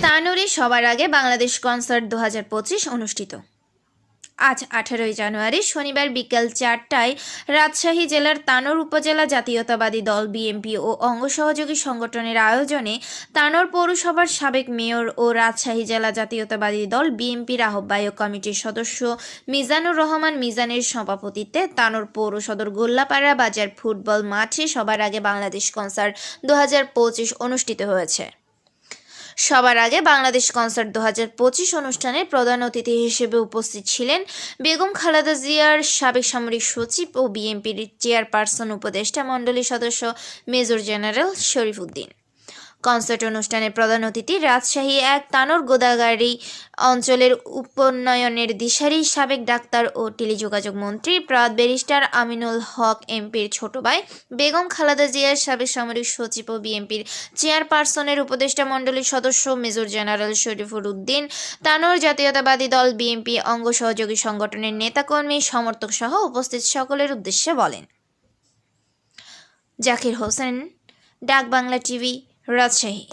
তানোরে সবার আগে বাংলাদেশ কনসার্ট 2025 অনুষ্ঠিত। আজ 18 জানুয়ারি শনিবার বিকেল 4টায় রাজশাহী জেলার তানোর উপজেলা জাতীয়তাবাদী দল বিএনপি ও অঙ্গ সহযোগী সংগঠনের আয়োজনে তানোর পৌরসভার সাবেক মেয়র ও রাজশাহী জেলা জাতীয়তাবাদী দল বিএনপির আহ্বায়ক কমিটির সদস্য মিজানুর রহমান মিজানের সভাপতিত্বে তানোর পৌর সদর গোল্লাপাড়া বাজার ফুটবল মাঠে সবার আগে বাংলাদেশ কনসার্ট 2025 অনুষ্ঠিত হয়েছে। সবার আগে বাংলাদেশ কনসার্ট 2025 অনুষ্ঠানে প্রধান অতিথি হিসেবে উপস্থিত ছিলেন বেগম খালেদা জিয়ার সাবেক সামরিক সচিব ও বিএনপির চেয়ারপারসন উপদেষ্টা মণ্ডলীর সদস্য মেজর জেনারেল শরীফ উদ্দিন। কনসার্ট অনুষ্ঠানে প্রধান অতিথি রাজশাহী 1 তানোর গোদাগাড়ি অঞ্চলের উপোন্নয়নের দিশারি সাবেক ডাক্তার ও টেলিযোগাযোগ মন্ত্রী প্রয়াত ব্যারিস্টার আমিনুল হক এমপির ছোট ভাই, বেগম খালেদা জিয়ার সাবেক সামরিক সচিব ও বিএনপির চেয়ারপারসনের উপদেষ্টা মণ্ডলীর সদস্য মেজর জেনারেল শরীফুর উদ্দিন, তানোর জাতীয়তাবাদী দল বিএনপি অঙ্গ সহযোগী সংগঠনের নেতাকর্মী সমর্থক সহ উপস্থিত সকলের উদ্দেশ্যে বলেন। জাকির হোসেন, ডাক বাংলা টিভি, রাজশাহী।